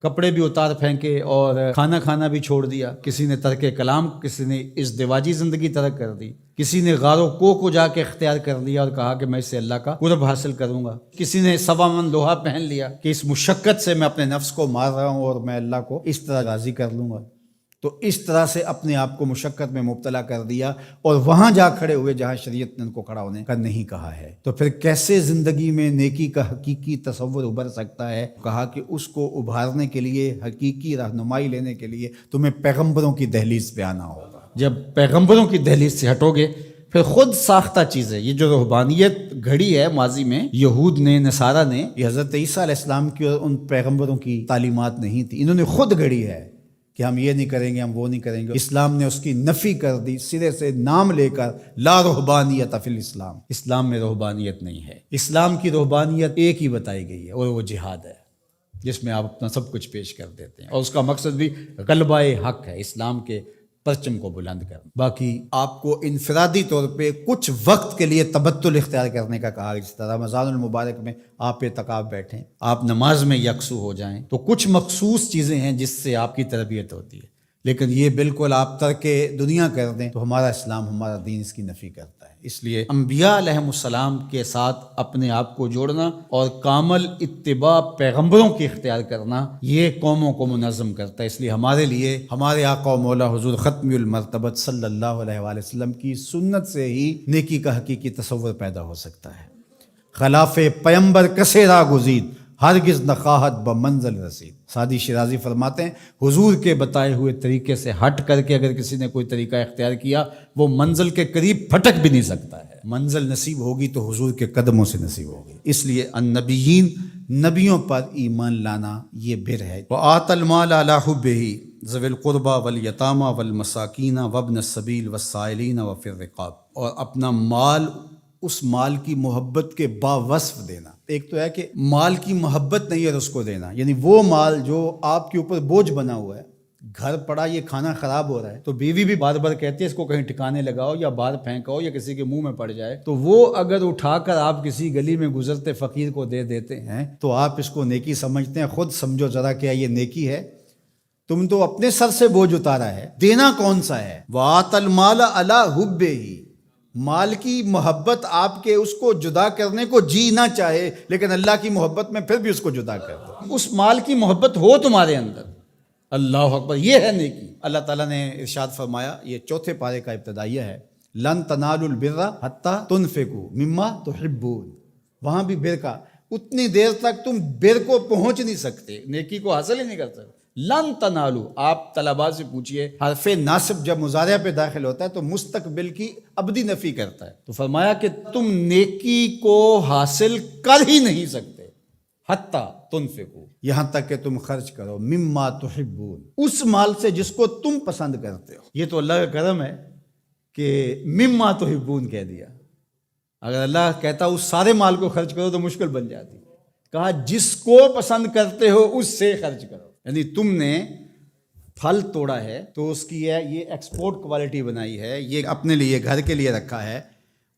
کپڑے بھی اتار پھینکے اور کھانا کھانا بھی چھوڑ دیا، کسی نے ترک کلام، کسی نے ازدواجی زندگی ترک کر دی، کسی نے غار و کوہ کو جا کے اختیار کر لیا اور کہا کہ میں اس سے اللہ کا قرب حاصل کروں گا، کسی نے سوا من لوہا پہن لیا کہ اس مشقت سے میں اپنے نفس کو مار رہا ہوں اور میں اللہ کو اس طرح راضی کر لوں گا۔ تو اس طرح سے اپنے آپ کو مشقت میں مبتلا کر دیا اور وہاں جا کھڑے ہوئے جہاں شریعت نے ان کو کھڑا ہونے کا نہیں کہا ہے۔ تو پھر کیسے زندگی میں نیکی کا حقیقی تصور ابھر سکتا ہے؟ کہا کہ اس کو ابھارنے کے لیے، حقیقی رہنمائی لینے کے لیے تمہیں پیغمبروں کی دہلیز پہ آنا ہوگا۔ جب پیغمبروں کی دہلیز سے ہٹو گے پھر خود ساختہ چیز ہے۔ یہ جو روحانیت گھڑی ہے ماضی میں یہود نے، نصارہ نے، یہ حضرت عیسیٰ علیہ السلام کی اور ان پیغمبروں کی تعلیمات نہیں تھی، انہوں نے خود گھڑی ہے کہ ہم یہ نہیں کریں گے، ہم وہ نہیں کریں گے۔ اسلام نے اس کی نفی کر دی، سرے سے نام لے کر، لا رہبانیت فی الاسلام، اسلام میں رہبانیت نہیں ہے۔ اسلام کی رہبانیت ایک ہی بتائی گئی ہے اور وہ جہاد ہے، جس میں آپ اپنا سب کچھ پیش کر دیتے ہیں، اور اس کا مقصد بھی غلبہ حق ہے، اسلام کے پرچم کو بلند کرنا۔ باقی آپ کو انفرادی طور پہ کچھ وقت کے لیے تبتل اختیار کرنے کا کہا، جس طرح رمضان المبارک میں آپ اعتکاف بیٹھیں، آپ نماز میں یکسو ہو جائیں، تو کچھ مخصوص چیزیں ہیں جس سے آپ کی تربیت ہوتی ہے، لیکن یہ بالکل آپ ترک دنیا کر دیں تو ہمارا اسلام، ہمارا دین اس کی نفی کرتا ہے۔ اس لیے انبیاء علیہ السلام کے ساتھ اپنے آپ کو جوڑنا اور کامل اتباع پیغمبروں کی اختیار کرنا، یہ قوموں کو منظم کرتا ہے۔ اس لیے ہمارے لیے ہمارے آقا و مولا حضور ختم المرتبت صلی اللہ علیہ وآلہ وسلم کی سنت سے ہی نیکی کا حقیقی تصور پیدا ہو سکتا ہے۔ خلاف پیمبر کسے را گزید، ہرگز نخواہت بمنزل رسید۔ سعدی شیرازی فرماتے ہیں حضور کے بتائے ہوئے طریقے سے ہٹ کر کے اگر کسی نے کوئی طریقہ اختیار کیا، وہ منزل کے قریب پھٹک بھی نہیں سکتا ہے۔ منزل نصیب ہوگی تو حضور کے قدموں سے نصیب ہوگی۔ اس لیے النبیین، نبیوں پر ایمان لانا یہ بر ہے۔ وآت المال علی حبہ ذوی القربى والیتامى والمساکین وابن السبیل والسائلین وفی الرقاب، اور اپنا مال، اس مال کی محبت کے باوصف دینا۔ ایک تو ہے کہ مال کی محبت نہیں ہے اس کو دینا، یعنی وہ مال جو آپ کے اوپر بوجھ بنا ہوا ہے، گھر پڑا یہ کھانا خراب ہو رہا ہے تو بیوی بھی بار بار کہتی ہے اس کو کہیں ٹھکانے لگاؤ یا باہر پھینکاؤ یا کسی کے منہ میں پڑ جائے، تو وہ اگر اٹھا کر آپ کسی گلی میں گزرتے فقیر کو دے دیتے ہیں تو آپ اس کو نیکی سمجھتے ہیں۔ خود سمجھو ذرا کیا یہ نیکی ہے؟ تم تو اپنے سر سے بوجھ اتارا ہے، دینا کون سا ہے؟ وآت المال علی حبہ، مال کی محبت آپ کے اس کو جدا کرنے کو جی نہ چاہے، لیکن اللہ کی محبت میں پھر بھی اس کو جدا کر دو۔ اس مال کی محبت ہو تمہارے اندر، اللہ اکبر، یہ ہے نیکی۔ اللہ تعالیٰ نے ارشاد فرمایا، یہ چوتھے پارے کا ابتدائیہ ہے، لن تنالوا البر حتی تنفقوا مما تحبون۔ وہاں بھی بر کا، اتنی دیر تک تم بر کو پہنچ نہیں سکتے، نیکی کو حاصل ہی نہیں کر سکتے۔ لن تنالو، آپ طلباء سے پوچھئے، حرف ناصب جب مضارع پہ داخل ہوتا ہے تو مستقبل کی ابدی نفی کرتا ہے، تو فرمایا کہ تم نیکی کو حاصل کر ہی نہیں سکتے، حتی تنفقوا، یہاں تک کہ تم خرچ کرو، مما تحبون، اس مال سے جس کو تم پسند کرتے ہو۔ یہ تو اللہ کا کرم ہے کہ مما تحبون کہہ دیا، اگر اللہ کہتا اس سارے مال کو خرچ کرو تو مشکل بن جاتی۔ کہا جس کو پسند کرتے ہو اس سے خرچ کرو، یعنی تم نے پھل توڑا ہے تو اس کی یہ ایکسپورٹ کوالٹی بنائی ہے، یہ اپنے لیے گھر کے لیے رکھا ہے،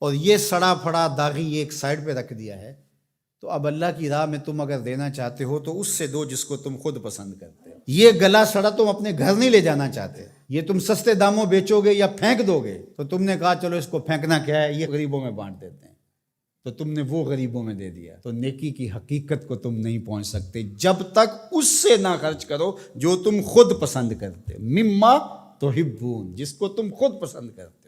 اور یہ سڑا پھڑا داغی یہ ایک سائڈ پہ رکھ دیا ہے، تو اب اللہ کی راہ میں تم اگر دینا چاہتے ہو تو اس سے دو جس کو تم خود پسند کرتے ہو۔ یہ گلا سڑا تم اپنے گھر نہیں لے جانا چاہتے، یہ تم سستے داموں بیچو گے یا پھینک دو گے، تو تم نے کہا چلو اس کو پھینکنا کیا ہے، یہ غریبوں میں بانٹ دیتے ہیں، تو تم نے وہ غریبوں میں دے دیا۔ تو نیکی کی حقیقت کو تم نہیں پہنچ سکتے جب تک اس سے نہ خرچ کرو جو تم خود پسند کرتے، مما تحبون، جس کو تم خود پسند کرتے۔